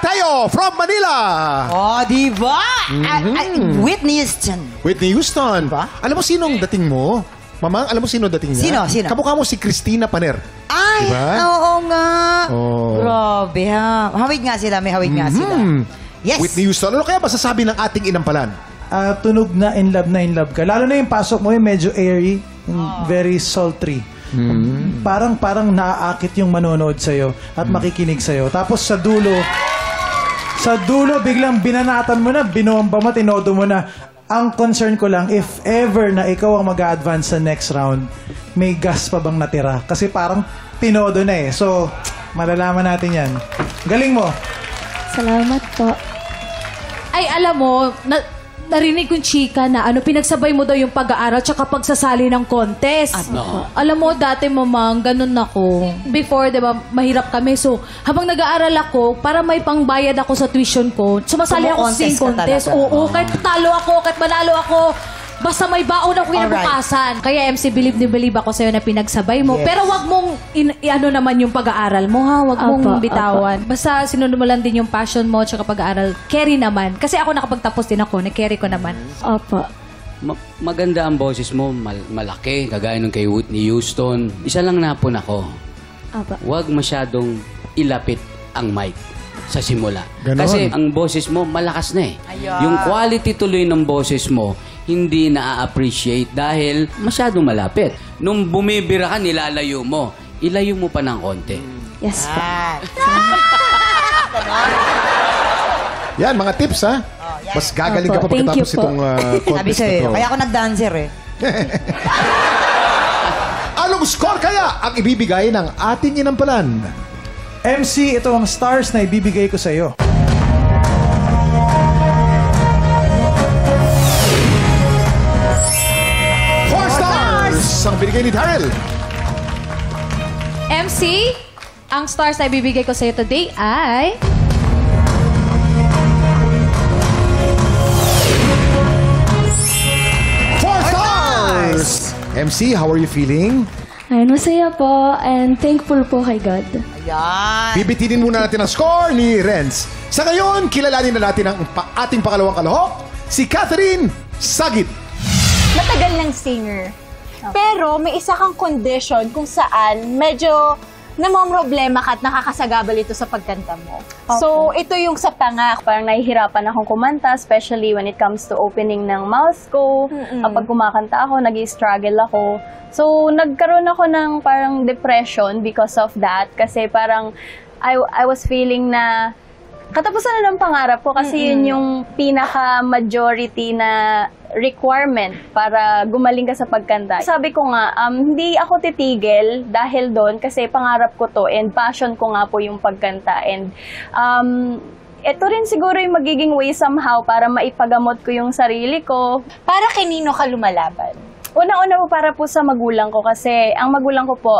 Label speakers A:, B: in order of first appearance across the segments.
A: Mateo from Manila.
B: Oh, di ba? Whitney Houston.
A: Whitney Houston.
B: Diba?
A: Alam mo sinong dating mo? Mamang, alam mo sino dating niya?
B: Sino?
A: Kamukha mo si Christina Paner.
B: Ay,
A: diba?
B: oo nga.
A: Oh.
B: Grabe ha. Hawig nga sila, may hawig nga sila. Yes.
A: Whitney Houston. Ano kaya masasabi ng ating inampalan?
C: Tunog na in love ka. Lalo na yung pasok mo, yung medyo airy, very sultry. Parang naaakit yung manonood sa'yo at makikinig sa'yo. Tapos sa dulo, biglang binanatan mo na, binomba mo, tinodo mo na. Ang concern ko lang, if ever na ikaw ang mag-a-advance sa next round, may gas pa bang natira? Kasi parang tinodo na eh. So, malalaman natin yan. Galing mo.
D: Salamat po. Ay, alam mo, narinig kong chika na pinagsabay mo daw yung pag-aaral tsaka pagsasali ng contest. Alam mo, dati mamang, ganun ako. Before, di ba, mahirap kami. So, habang nag-aaral ako, para may pangbayad ako sa tuition ko, sumasali ako sa sing contest. Oo, kahit talo ako, kahit manalo ako, basta may baon ako kinabukasan. Kaya MC, believe ako sa'yo na pinagsabay mo. Pero wag mong naman yung pag-aaral mo, ha? Wag mong bitawan. Basta sinunod mo lang din yung passion mo tsaka pag-aaral. Carry naman. Kasi ako nakapagtapos din ako. Na-carry ko naman.
E: Opo.
F: Maganda ang boses mo. Malaki. Kagaya nung kay Whitney Houston. Isa lang napon ako.
E: Opo.
F: Wag masyadong ilapit ang mic sa simula.
A: Ganon.
F: Kasi ang boses mo, malakas na eh. Yung quality tuloy ng boses mo, hindi na-appreciate dahil masyadong malapit. Nung bumibira ka, nilalayo mo. Ilayo mo pa ng konti.
E: Yes po.
A: Yan, mga tips ha. Mas gagaling ka pa pagkatapos itong
B: Sabi
A: contest na
B: sa'yo,
A: to.
B: kaya ako nag-dancer eh.
A: Anong score kaya ang ibibigay ng ating inampalan?
C: MC, ito ang stars na ibibigay ko sa'yo.
A: 4 stars! Ang binigay ni Daryl.
D: MC, ang stars na ibibigay ko sa'yo today ay...
A: MC, how are you feeling?
E: Ay, masaya po and thankful po kay God.
B: Ayan.
A: Bibitinin muna natin ang score ni Renz. Sa ngayon, kilalanin na natin ang ating pangalawang kalahok, si Catherine Sagit.
G: Matagal ng singer. Pero may isa kang condition kung saan medyo namomroblema ka at nakakasagabal ito sa pagkanta mo. So, ito yung sa pangak. Parang nahihirapan akong kumanta, especially when it comes to opening ng mouth ko. Kapag kumakanta ako, nag-struggle ako. So, nagkaroon ako ng parang depression because of that. Kasi parang I was feeling na katapusan na ng pangarap ko kasi yun yung pinaka-majority na requirement para gumaling ka sa pagkanta. Sabi ko nga, hindi ako titigil dahil doon kasi pangarap ko to and passion ko nga po yung pagkanta. And ito rin siguro yung magiging way somehow para maipagamot ko yung sarili ko. Para kanino ka lumalaban? Una-una po para po sa magulang ko kasi ang magulang ko po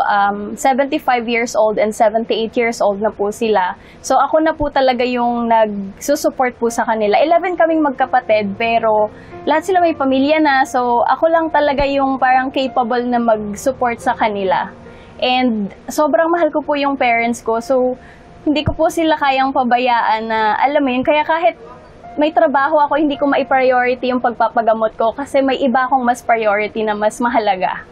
G: 75 years old and 78 years old na po sila. So ako na po talaga yung nagsusupport po sa kanila. 11 kaming magkapatid pero lahat sila may pamilya na. So ako lang talaga yung parang capable na mag-support sa kanila. And sobrang mahal ko po yung parents ko. So hindi ko po sila kayang pabayaan na alam mo yun. Kaya kahit may trabaho ako, hindi ko mai-priority yung pagpapagamot ko kasi may iba akong mas priority na mas mahalaga.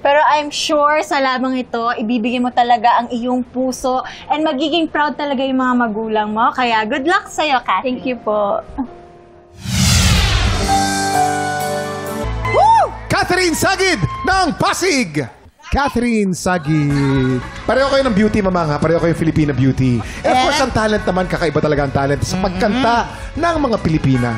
H: Pero I'm sure sa labang ito, ibibigay mo talaga ang iyong puso and magiging proud talaga yung mga magulang mo. Kaya good luck sa'yo, Catherine.
G: Thank you po.
A: Catherine Sagid ng Pasig. Catherine Sagid. Pareho kayo ng beauty, mamang ha? Pareho kayo Filipina beauty. And of course, ang talent naman, kakaiba talaga ang talent sa pagkanta ng mga Pilipina.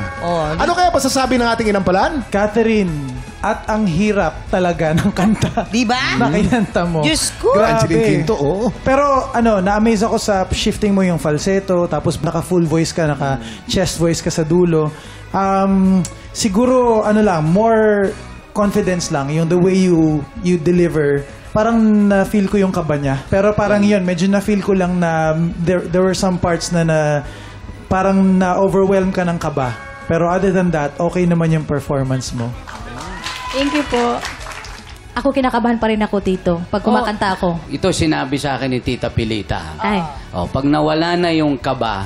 A: Ano kaya masasabi ng ating inampalan?
C: Catherine, at ang hirap talaga ng kanta.
B: Di ba?
C: Na kinanta mo.
B: Diyos ko.
A: Angeline Quinto, oo.
C: Pero na-amaze ako sa shifting mo yung falsetto, tapos naka-full voice ka, naka-chest voice ka sa dulo. Siguro, more confidence lang, yung the way you deliver. Parang na-feel ko yung kaba niya. Pero parang yun, medyo na-feel ko lang na there were some parts na parang na-overwhelm ka ng kaba. Pero other than that, okay naman yung performance mo.
D: Thank you po. Ako kinakabahan pa rin ako, Tito, pag kumakanta ako.
F: Ito sinabi sa akin ni Tita Pilita.
D: Ay.
F: Pag nawala na yung kaba,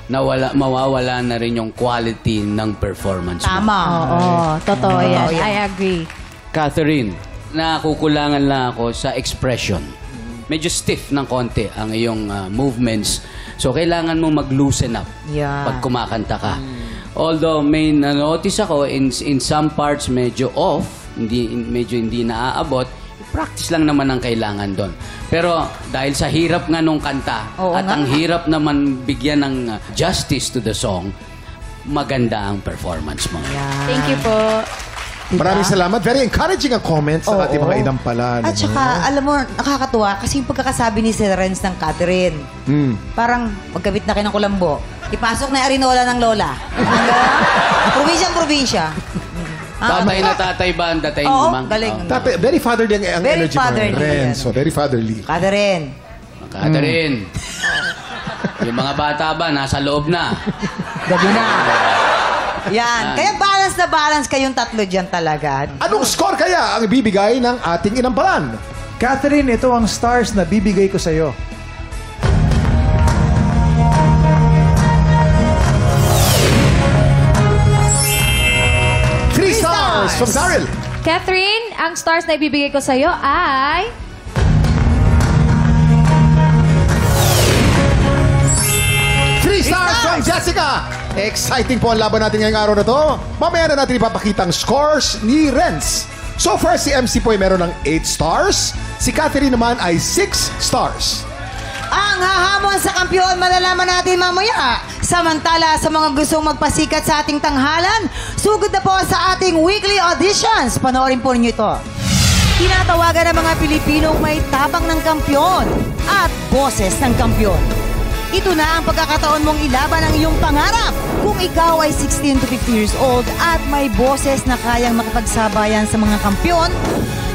F: mawawala na rin yung quality ng performance mo.
B: Tama.
D: Oo, totoo yan. I agree.
F: Catherine, nakukulangan lang ako sa expression. Medyo stiff ng konti ang iyong movements. So, kailangan mo mag-loosen up
B: Yeah.
F: pag kumakanta ka. Although, may na-notice ako, in some parts medyo off, medyo hindi naaabot, practice lang naman ang kailangan doon. Pero dahil sa hirap nga nung kanta
B: Oo
F: at
B: nga.
F: ang hirap naman bigyan ng justice to the song, maganda ang performance mo.
D: Thank you po.
A: Maraming salamat. Very encouraging ang comments ng ating mga inampala.
B: At saka, alam mo, nakakatuwa kasi yung pagkakasabi ni Sir Renz ng Catherine. Parang, magkabit na kayo ng kulambo. Ipasok na yung arinola ng lola. Probinsya.
F: Tatay na tatay ba ang dating
B: Oo,
F: mo, ma'am?
B: galing.
A: Very fatherly ang
B: Very
A: energy mo.
B: fatherly
A: Ren.
B: yan.
A: So, very fatherly.
B: Catherine.
F: Catherine, yung mga bata ba, nasa loob na.
B: Gabi na. Yan. Kaya balance na balance kayong tatlo dyan talaga.
A: Anong score kaya ang ibibigay ng ating inampalan?
C: Catherine, ito ang stars na bibigay ko sa'yo.
A: Three stars from Daryl.
D: Catherine, ang stars na ibibigay ko sa'yo ay...
A: Three stars from Jessica. Exciting po ang laban natin ngayong araw na to. Mamaya na natin ipapakita ang scores ni Renz. So far, si MC po ay meron ng 8 stars. Si Catherine naman ay 6 stars.
B: Ang hahamon sa kampiyon, malalaman natin mamaya. Samantala, sa mga gustong magpasikat sa ating tanghalan, sugod na po sa ating weekly auditions. Panoorin po ninyo ito. Tinatawagan ng mga Pilipinong may tapang ng kampyon at boses ng kampyon. Ito na ang pagkakataon mong ilaban ang iyong pangarap. Kung ikaw ay 16 to 50 years old at may boses na kayang makapagsabayan sa mga kampyon,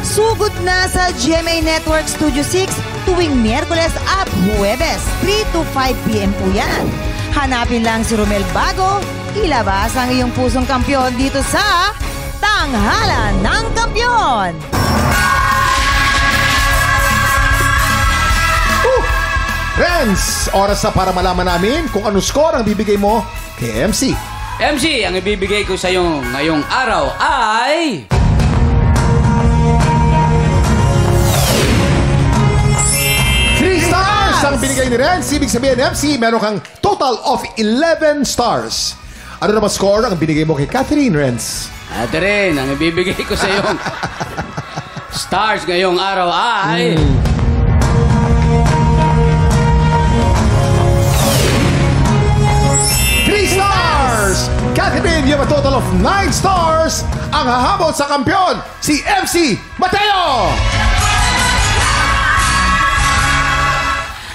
B: sugod na sa GMA Network Studio 6 tuwing Miyerkules at Huwebes, 3 to 5 p.m. po yan. Hanapin lang si Romel Bago, ilabas ang iyong pusong kampyon dito sa Tanghalan ng Kampyon.
A: Renz, oras na para malaman namin kung anong score ang bibigay mo kay MC.
F: MC, ang ibibigay ko sa iyo ngayong araw ay...
A: Three stars ang binigay ni Renz. Ibig sabihin, MC, meron kang total of 11 stars. Ano naman score ang binigay mo kay Catherine, Renz?
F: Catherine, ang ibibigay ko sa iyo stars ngayong araw ay...
A: Catherine, you have a total of 9 stars. Ang hahabol sa kampiyon, si MC Mateo!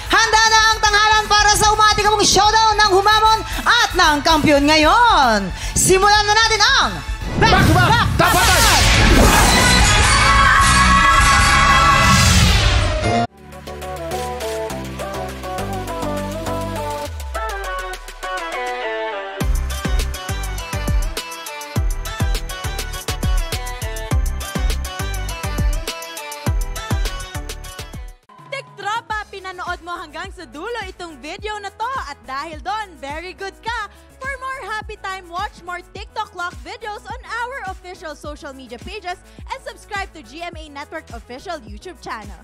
B: Handa na ang tanghalan para sa umatikabong showdown ng humamon at ng kampyon ngayon. Simulan na natin ang
A: Back-to-back Tapatan!
I: Pinanood mo hanggang sa dulo itong video na to at dahil doon, very good ka. For more happy time, watch more TikTok Clock videos on our official social media pages and subscribe to GMA Network official YouTube channel.